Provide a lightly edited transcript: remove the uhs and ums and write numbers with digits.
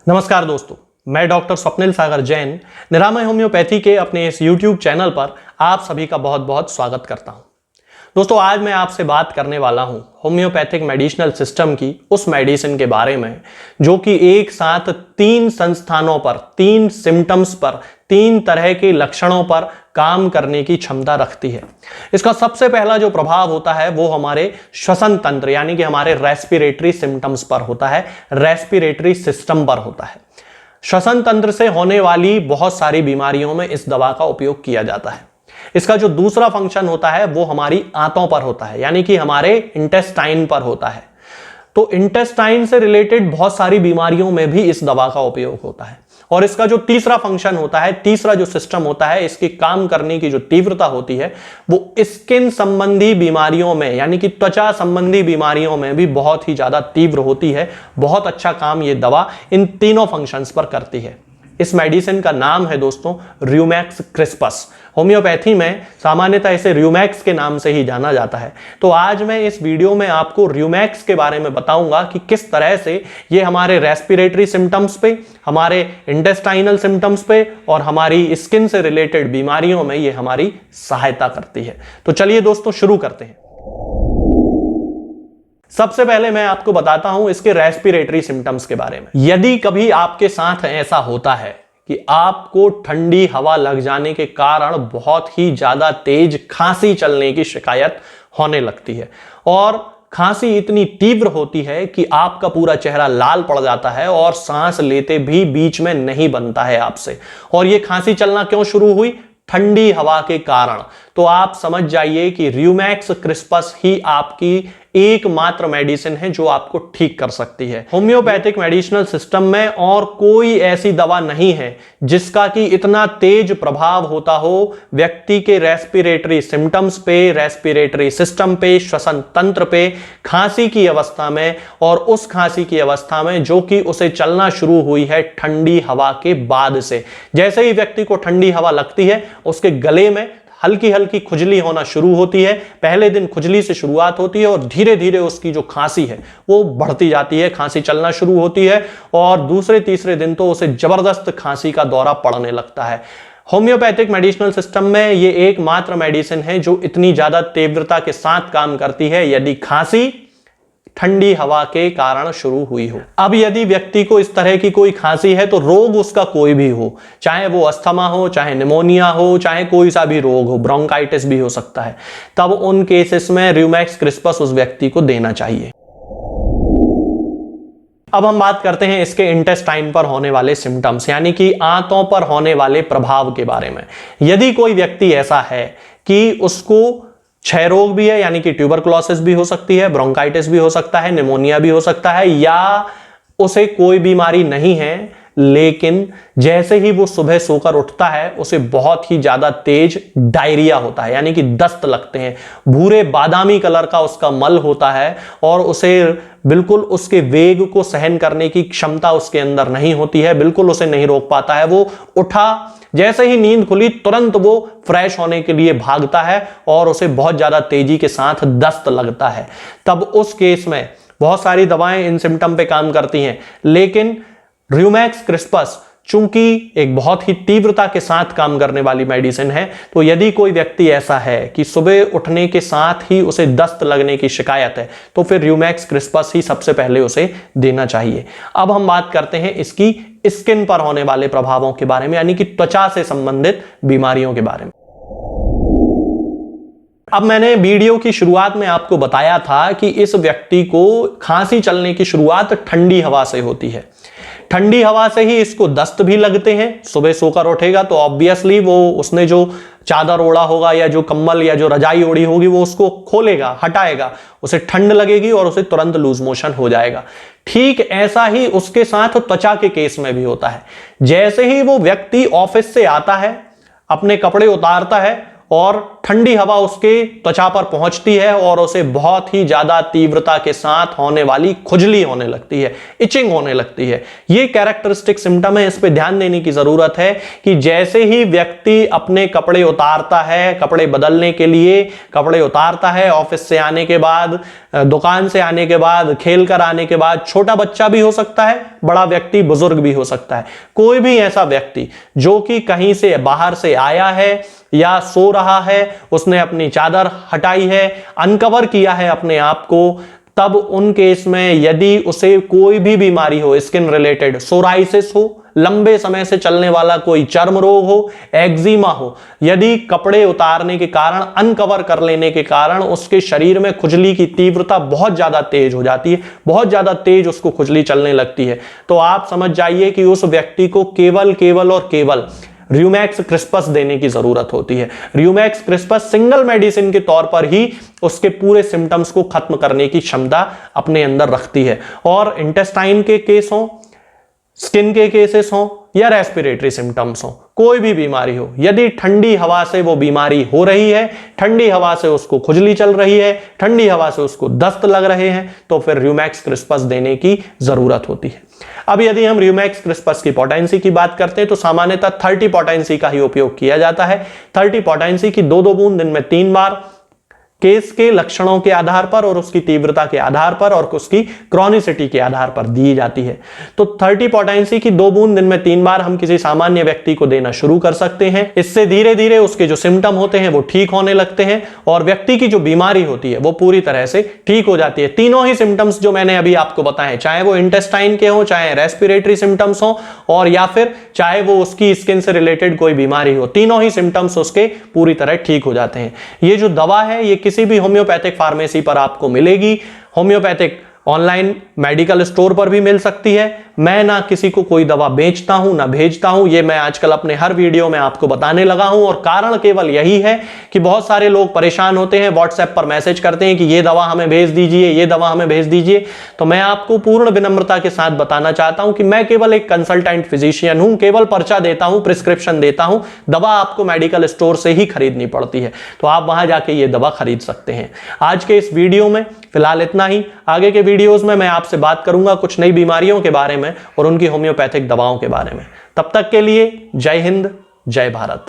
नमस्कार दोस्तों, मैं डॉक्टर स्वप्निल सागर जैन निरामय होम्योपैथी के अपने इस YouTube चैनल पर आप सभी का बहुत बहुत स्वागत करता हूं। दोस्तों, आज मैं आपसे बात करने वाला हूं होम्योपैथिक मेडिसिनल सिस्टम की उस मेडिसिन के बारे में जो कि एक साथ 3 संस्थानों पर, 3 सिम्टम्स पर, 3 तरह के लक्षणों पर काम करने की क्षमता रखती है। इसका सबसे पहला जो प्रभाव होता है वो हमारे श्वसन तंत्र यानी कि हमारे रेस्पिरेटरी सिम्टम्स पर होता है, रेस्पिरेटरी सिस्टम पर होता है। श्वसन तंत्र से होने वाली बहुत सारी बीमारियों में इस दवा का उपयोग किया जाता है। इसका जो दूसरा फंक्शन होता है वो हमारी आंतों पर होता है यानी कि हमारे इंटेस्टाइन पर होता है। तो इंटेस्टाइन से रिलेटेड बहुत सारी बीमारियों में भी इस दवा का उपयोग होता है। और इसका जो तीसरा फंक्शन होता है, तीसरा जो सिस्टम होता है, इसके काम करने की जो तीव्रता होती है वो स्किन संबंधी बीमारियों में यानी कि त्वचा संबंधी बीमारियों में भी बहुत ही ज्यादा तीव्र होती है। बहुत अच्छा काम ये दवा इन तीनों फंक्शंस पर करती है। इस मेडिसिन का नाम है दोस्तों र्यूमैक्स क्रिस्पस। होम्योपैथी में सामान्यतः इसे र्यूमैक्स के नाम से ही जाना जाता है। तो आज मैं इस वीडियो में आपको र्यूमैक्स के बारे में बताऊंगा कि किस तरह से ये हमारे रेस्पिरेटरी सिम्टम्स पे, हमारे इंटेस्टाइनल सिम्टम्स पे और हमारी स्किन से रिलेटेड बीमारियों में ये हमारी सहायता करती है। तो चलिए दोस्तों शुरू करते हैं। सबसे पहले मैं आपको बताता हूं इसके रेस्पिरेटरी सिम्टम्स के बारे में। यदि कभी आपके साथ ऐसा होता है कि आपको ठंडी हवा लग जाने के कारण बहुत ही ज्यादा तेज खांसी चलने की शिकायत होने लगती है और खांसी इतनी तीव्र होती है कि आपका पूरा चेहरा लाल पड़ जाता है और सांस लेते भी बीच में नहीं बनता है आपसे, और यह खांसी चलना क्यों शुरू हुई? ठंडी हवा के कारण। तो आप समझ जाइए कि र्यूमैक्स क्रिस्पस ही आपकी एकमात्र मेडिसिन है जो आपको ठीक कर सकती है। होम्योपैथिक मेडिसिनल सिस्टम में और कोई ऐसी दवा नहीं है जिसका कि इतना तेज प्रभाव होता हो व्यक्ति के रेस्पिरेटरी सिम्टम्स पे, रेस्पिरेटरी सिस्टम पे, श्वसन तंत्र पे, खांसी की अवस्था में, और उस खांसी की अवस्था में जो कि उसे चलना शुरू हुई है ठंडी हवा के बाद से। जैसे ही व्यक्ति को ठंडी हवा लगती है उसके गले में हल्की हल्की खुजली होना शुरू होती है। पहले दिन खुजली से शुरुआत होती है और धीरे धीरे उसकी जो खांसी है वो बढ़ती जाती है, खांसी चलना शुरू होती है और दूसरे तीसरे दिन तो उसे जबरदस्त खांसी का दौरा पड़ने लगता है। होम्योपैथिक मेडिसिनल सिस्टम में ये एकमात्र मेडिसिन है जो इतनी ज्यादा तीव्रता के साथ काम करती है यदि खांसी ठंडी हवा के कारण शुरू हुई हो। अब यदि व्यक्ति को इस तरह की कोई खांसी है तो रोग उसका कोई भी हो, चाहे वो अस्थमा हो, चाहे निमोनिया हो, चाहे कोई सा भी रोग हो, ब्रोंकाइटिस भी हो सकता है, तब उन केसेस में र्यूमैक्स क्रिस्पस उस व्यक्ति को देना चाहिए। अब हम बात करते हैं इसके इंटेस्टाइन पर होने वाले सिम्टम्स यानी कि आंतों पर होने वाले प्रभाव के बारे में। यदि कोई व्यक्ति ऐसा है कि उसको क्षय रोग भी है यानी कि ट्यूबरकुलोसिस भी हो सकती है, ब्रोंकाइटिस भी हो सकता है, निमोनिया भी हो सकता है, या उसे कोई बीमारी नहीं है लेकिन जैसे ही वो सुबह सोकर उठता है उसे बहुत ही ज्यादा तेज डायरिया होता है यानी कि दस्त लगते हैं, भूरे बादामी कलर का उसका मल होता है और उसे बिल्कुल उसके वेग को सहन करने की क्षमता उसके अंदर नहीं होती है, बिल्कुल उसे नहीं रोक पाता है। वो उठा, जैसे ही नींद खुली तुरंत वो फ्रेश होने के लिए भागता है और उसे बहुत ज्यादा तेजी के साथ दस्त लगता है। तब उस केस में बहुत सारी दवाएं इन सिम्टम पे काम करती हैं लेकिन र्यूमैक्स क्रिस्पस चूंकि एक बहुत ही तीव्रता के साथ काम करने वाली मेडिसिन है, तो यदि कोई व्यक्ति ऐसा है कि सुबह उठने के साथ ही उसे दस्त लगने की शिकायत है तो फिर र्यूमैक्स क्रिस्पस ही सबसे पहले उसे देना चाहिए। अब हम बात करते हैं इसकी स्किन पर होने वाले प्रभावों के बारे में यानी कि त्वचा से संबंधित बीमारियों के बारे में। अब मैंने वीडियो की शुरुआत में आपको बताया था कि इस व्यक्ति को खांसी चलने की शुरुआत ठंडी हवा से होती है। ठंडी हवा से ही इसको दस्त भी लगते हैं। सुबह सोकर उठेगा तो ऑब्वियसली वो उसने जो चादर ओढ़ा होगा या जो कंबल या जो रजाई ओढ़ी होगी वो उसको खोलेगा, हटाएगा, उसे ठंड लगेगी और उसे तुरंत लूज मोशन हो जाएगा। ठीक ऐसा ही उसके साथ त्वचा के केस में भी होता है। जैसे ही वो व्यक्ति ऑफिस से आता है, अपने कपड़े उतारता है और ठंडी हवा उसके त्वचा पर पहुंचती है और उसे बहुत ही ज्यादा तीव्रता के साथ होने वाली खुजली होने लगती है, इचिंग होने लगती है। ये कैरेक्टरिस्टिक सिम्टम है, इस पे ध्यान देने की जरूरत है कि जैसे ही व्यक्ति अपने कपड़े उतारता है, कपड़े बदलने के लिए कपड़े उतारता है, ऑफिस से आने के बाद, दुकान से आने के बाद, खेल कर आने के बाद, छोटा बच्चा भी हो सकता है, बड़ा व्यक्ति, बुजुर्ग भी हो सकता है, कोई भी ऐसा व्यक्ति जो कि कहीं से बाहर से आया है या सो रहा है, उसने अपनी चादर हटाई है, अनकवर किया है अपने आप को, तब उन केस में यदि उसे कोई भी बीमारी हो, स्किन रिलेटेड, सोराइसिस हो, लंबे समय से चलने वाला कोई चर्म रोग हो, एक्जिमा हो, यदि कपड़े उतारने के कारण, अनकवर कर लेने के कारण उसके शरीर में खुजली की तीव्रता बहुत ज्यादा तेज हो जाती है, बहुत ज्यादा तेज उसको खुजली चलने लगती है, तो आप समझ जाइए कि उस व्यक्ति को केवल और केवल र्यूमैक्स क्रिस्पस देने की जरूरत होती है। र्यूमैक्स क्रिस्पस सिंगल मेडिसिन के तौर पर ही उसके पूरे सिम्टम्स को खत्म करने की क्षमता अपने अंदर रखती है। और इंटेस्टाइन के केस हो, स्किन के केसेस हो या रेस्पिरेटरी सिम्टम्स हो, कोई भी बीमारी हो, यदि ठंडी हवा से वो बीमारी हो रही है, ठंडी हवा से उसको खुजली चल रही है, ठंडी हवा से उसको दस्त लग रहे हैं, तो फिर र्यूमैक्स क्रिस्पस देने की जरूरत होती है। अब यदि हम र्यूमैक्स क्रिस्पस की पोटेंसी की बात करते हैं तो सामान्यतः 30 पोटेंसी का ही उपयोग किया जाता है। 30 पोटेंसी की 2-2 बूंद दिन में 3 बार, केस के लक्षणों के आधार पर और उसकी तीव्रता के आधार पर और उसकी क्रॉनिसिटी के आधार पर दी जाती है। तो 30 पोटेंसी की 2 बूंद दिन में 3 बार हम किसी सामान्य व्यक्ति को देना शुरू कर सकते हैं। इससे धीरे धीरे उसके जो सिम्टम होते हैं वो ठीक होने लगते हैं और व्यक्ति की जो बीमारी होती है वो पूरी तरह से ठीक हो जाती है। तीनों ही सिम्टम्स जो मैंने अभी आपको बताए, चाहे वो इंटेस्टाइन के हो, चाहे रेस्पिरेटरी सिम्टम्स हो और या फिर चाहे वो उसकी स्किन से रिलेटेड कोई बीमारी हो, तीनों ही सिम्टम्स उसके पूरी तरह ठीक हो जाते हैं। ये जो दवा है ये किसी भी होम्योपैथिक फार्मेसी पर आपको मिलेगी, होम्योपैथिक ऑनलाइन मेडिकल स्टोर पर भी मिल सकती है। मैं ना किसी को कोई दवा बेचता हूं ना भेजता हूं, ये मैं आजकल अपने हर वीडियो में आपको बताने लगा हूं और कारण केवल यही है कि बहुत सारे लोग परेशान होते हैं, व्हाट्सएप पर मैसेज करते हैं कि ये दवा हमें भेज दीजिए, ये दवा हमें भेज दीजिए। तो मैं आपको पूर्ण विनम्रता के साथ बताना चाहता हूं कि मैं केवल एक कंसल्टेंट फिजिशियन हूं, केवल पर्चा देता हूं, प्रिस्क्रिप्शन देता हूं, दवा आपको मेडिकल स्टोर से ही खरीदनी पड़ती है, तो आप वहां जाके ये दवा खरीद सकते हैं। आज के इस वीडियो में फिलहाल इतना ही। आगे के वीडियोस में मैं आपसे बात करूंगा कुछ नई बीमारियों के बारे में और उनकी होम्योपैथिक दवाओं के बारे में। तब तक के लिए जय हिंद, जय भारत।